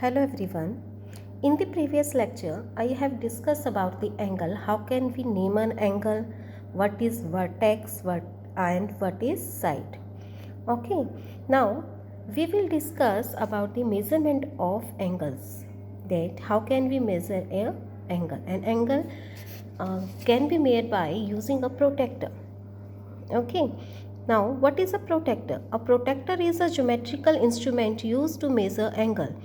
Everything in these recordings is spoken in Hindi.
Hello everyone. In the previous lecture, I have discussed about the angle. How can we name an angle? What is vertex? What is side? Okay. Now we will discuss about the measurement of angles. That how can we measure an angle? An angle can be made by using a protractor. Okay. Now what is a protractor? A protractor is a geometrical instrument used to measure angle.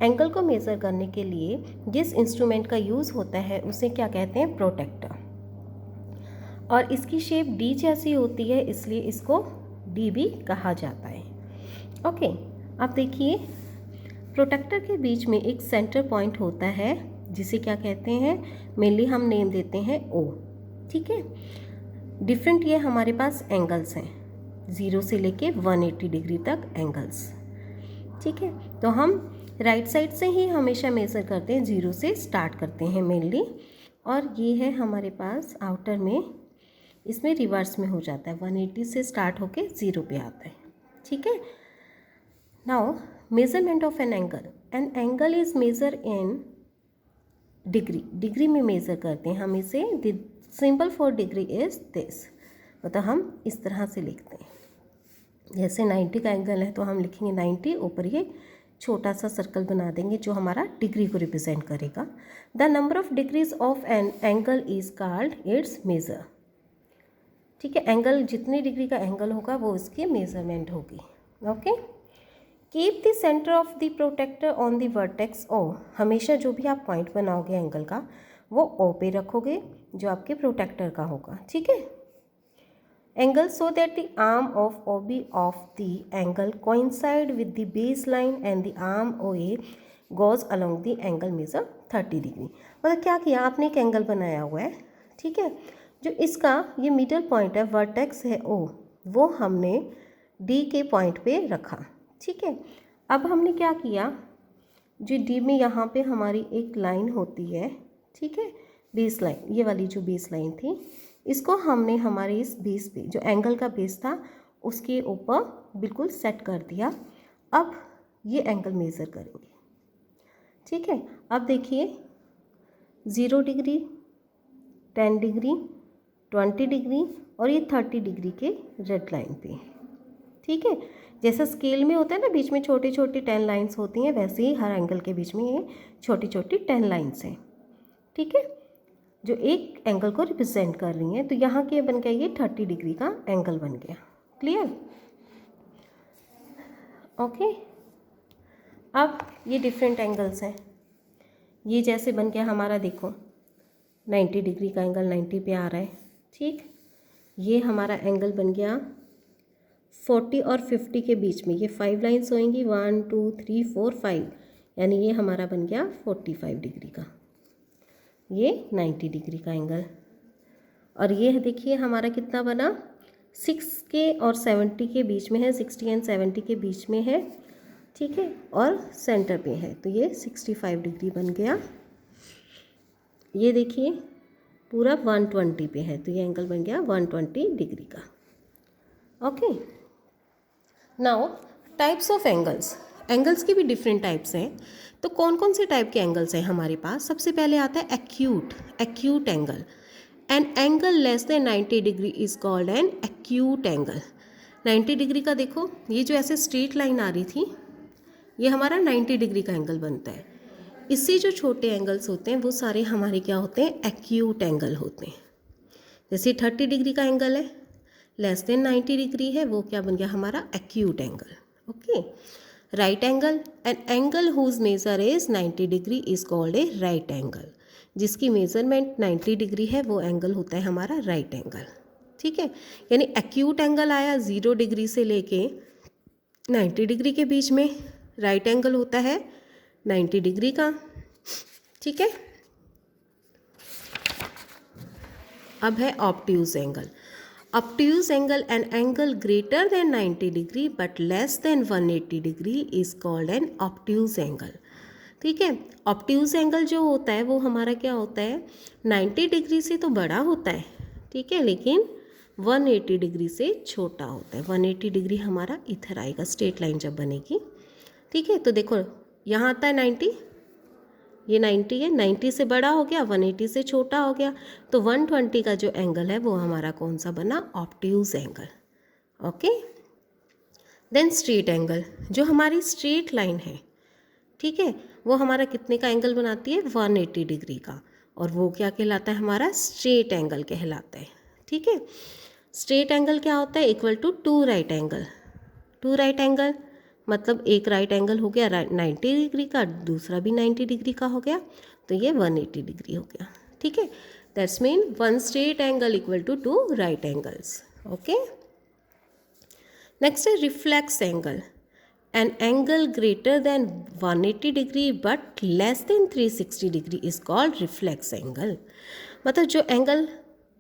Angle को मेज़र करने के लिए जिस इंस्ट्रूमेंट का यूज़ होता है उसे क्या कहते हैं? प्रोटेक्टर। और इसकी शेप डी जैसी होती है, इसलिए इसको डी भी कहा जाता है। ओके, अब देखिए प्रोटेक्टर के बीच में एक सेंटर पॉइंट होता है जिसे क्या कहते हैं? मेनली हम नेम देते हैं ओ। ठीक है, डिफरेंट ये हमारे पास एंगल्स हैं, 0 से लेके 180 डिग्री तक एंगल्स। ठीक है, तो हम राइट साइड से ही हमेशा मेज़र करते हैं, 0 से स्टार्ट करते हैं मेनली। और ये है हमारे पास आउटर में, इसमें रिवर्स में हो जाता है, 180 से स्टार्ट होके 0 पे आता है। ठीक है, now measurement of an angle is measure in degree. Degree में मेज़र करते हैं हम इसे। The symbol for degree is this, मतलब हम इस तरह से लिखते हैं। जैसे 90 का एंगल है तो हम लिखेंगे 90, ऊपर ये छोटा सा सर्कल बना देंगे जो हमारा डिग्री को रिप्रेजेंट करेगा। The number of degrees of an angle is called its measure. ठीक है, एंगल जितनी डिग्री का एंगल होगा वो इसकी मेजरमेंट होगी। Okay, keep the centre of the protractor on the vertex O. हमेशा जो भी आप पॉइंट बनाओगे एंगल का वो ओ पे रखोगे जो आपके प्रोटेक्टर का होगा। ठीक है, angle so that the arm of OB of the angle coincide with the baseline and the arm OA goes along the angle measure 30 degree. मतलब क्या किया आपने, एक एंगल बनाया हुआ है। ठीक है, जो इसका ये मिडल पॉइंट है, वर्टेक्स है ओ, वो हमने डी के पॉइंट पे रखा। ठीक है, अब हमने क्या किया, जो डी में यहाँ पे हमारी एक लाइन होती है, ठीक है, बेस लाइन, ये वाली जो बेस लाइन थी, इसको हमने हमारे इस बेस पे, जो एंगल का बेस था उसके ऊपर बिल्कुल सेट कर दिया। अब ये एंगल मेज़र करेंगे। ठीक है, अब देखिए 0 डिग्री, 10 डिग्री, 20 डिग्री और ये 30 डिग्री के रेड लाइन पे। ठीक है, जैसा स्केल में होता है ना, बीच में छोटी छोटी 10 लाइन्स होती हैं, वैसे ही हर एंगल के बीच में ये छोटी छोटी 10 लाइन्स हैं। ठीक है, जो एक एंगल को रिप्रेजेंट कर रही हैं। तो यहाँ के बन गया ये 30 डिग्री का एंगल बन गया। क्लियर? ओके, अब ये डिफरेंट एंगल्स हैं। ये जैसे बन गया हमारा, देखो 90 डिग्री का एंगल 90 पे आ रहा है। ठीक, ये हमारा एंगल बन गया 40 और 50 के बीच में, ये 5 लाइन्स होंगी, 1 2 3 4 5, यानी ये हमारा बन गया 45 डिग्री का, ये 90 डिग्री का एंगल। और ये देखिए हमारा कितना बना, 6 के और 70 के बीच में है, 60 एंड 70 के बीच में है। ठीक है, और सेंटर पे है, तो ये 65 डिग्री बन गया। ये देखिए पूरा 120 पे है, तो ये एंगल बन गया 120 डिग्री का। Okay, now types of angles. Angles की भी डिफरेंट टाइप्स हैं। तो कौन कौन से टाइप के एंगल्स हैं हमारे पास? सबसे पहले आता है acute angle. An angle less than 90 degree is called an acute angle. 90 degree का देखो, ये जो ऐसे स्ट्रेट लाइन आ रही थी, ये हमारा 90 डिग्री का एंगल बनता है। इससे जो छोटे एंगल्स होते हैं वो सारे हमारे क्या होते हैं? एक्यूट एंगल होते हैं। जैसे 30 डिग्री का एंगल है, लेस देन 90 डिग्री है, वो क्या बन गया हमारा? Acute angle. Okay, right angle, an angle whose measure is 90 degree is called a right angle. जिसकी मेजरमेंट 90 डिग्री है वो एंगल होता है हमारा राइट एंगल। ठीक है, यानी एक्यूट एंगल आया 0 डिग्री से लेके 90 डिग्री के बीच में, राइट एंगल होता है 90 डिग्री का। ठीक है, अब है obtuse angle. Obtuse angle, an angle greater than 90 degree but less than 180 degree is called an obtuse angle. ठीक है, obtuse angle जो होता है वो हमारा क्या होता है? 90 डिग्री से तो बड़ा होता है, ठीक है, लेकिन 180 डिग्री से छोटा होता है। 180 डिग्री हमारा इधर आएगा, स्ट्रेट लाइन जब बनेगी। ठीक है, तो देखो यहाँ आता है 90, ये 90 है, 90 से बड़ा हो गया, 180 से छोटा हो गया, तो 120 का जो एंगल है वो हमारा कौन सा बना, obtuse angle. Okay, then straight angle, जो हमारी स्ट्रेट लाइन है, ठीक है, वो हमारा कितने का एंगल बनाती है, 180 डिग्री का, और वो क्या कहलाता है, हमारा स्ट्रेट एंगल कहलाता है। ठीक है, स्ट्रेट एंगल क्या होता है, equal to 2 right angle. 2 right angle मतलब एक राइट एंगल हो गया 90 डिग्री का, दूसरा भी 90 डिग्री का हो गया, तो ये 180 डिग्री हो गया। ठीक है, that's mean 1 straight angle equal to 2 right angles. Okay, next है reflex angle. An angle greater than 180 degree but less than 360 degree is called reflex angle। मतलब जो एंगल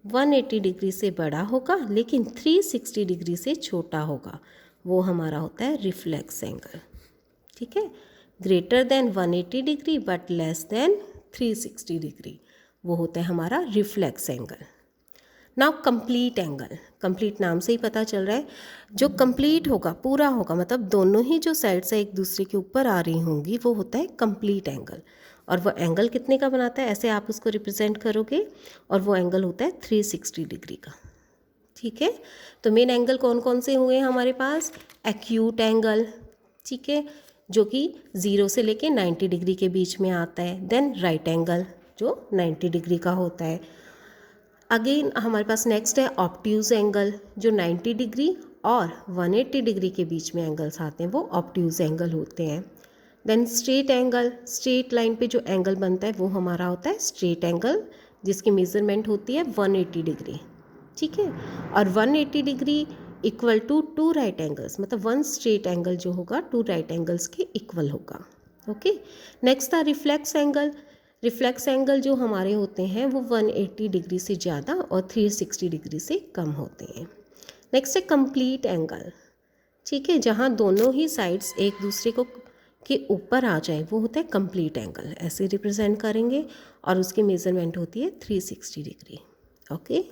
180 डिग्री से बड़ा होगा लेकिन 360 डिग्री से छोटा होगा, वो हमारा होता है रिफ्लेक्स एंगल। ठीक है, greater than 180 degree but less than 360 degree, वो होता है हमारा reflex angle. Now complete angle, complete नाम से ही पता चल रहा है, जो कंप्लीट होगा, पूरा होगा, मतलब दोनों ही जो साइड्स एक दूसरे के ऊपर आ रही होंगी, वो होता है कंप्लीट एंगल। और वो एंगल कितने का बनाता है, ऐसे आप उसको रिप्रेजेंट करोगे, और वो एंगल होता है 360 डिग्री का। ठीक है, तो मेन एंगल कौन कौन से हुए हैं हमारे पास, एक्यूट एंगल, ठीक है, जो कि 0 से लेके 90 डिग्री के बीच में आता है। देन राइट एंगल जो 90 डिग्री का होता है। अगेन हमारे पास नेक्स्ट है ऑब्ट्यूज एंगल, जो 90 डिग्री और 180 डिग्री के बीच में एंगल्स आते हैं, वो ऑब्ट्यूज एंगल होते हैं। Then straight angle, straight line पे जो एंगल बनता है वो हमारा होता है स्ट्रेट एंगल, जिसकी मेजरमेंट होती है 180 डिग्री। ठीक है, और 180 degree equal to 2 right angles, मतलब 1 स्ट्रेट एंगल जो होगा 2 राइट एंगल्स के इक्वल होगा। ओके, नेक्स्ट था रिफ्लेक्स एंगल। रिफ्लेक्स एंगल जो हमारे होते हैं वो 180 डिग्री से ज़्यादा और 360 डिग्री से कम होते हैं। नेक्स्ट है कंप्लीट एंगल, ठीक है, जहाँ दोनों ही साइड्स एक दूसरे को के ऊपर आ जाए, वो होता है कंप्लीट एंगल। ऐसे रिप्रेजेंट करेंगे और उसकी मेजरमेंट होती है 360 डिग्री। ओके।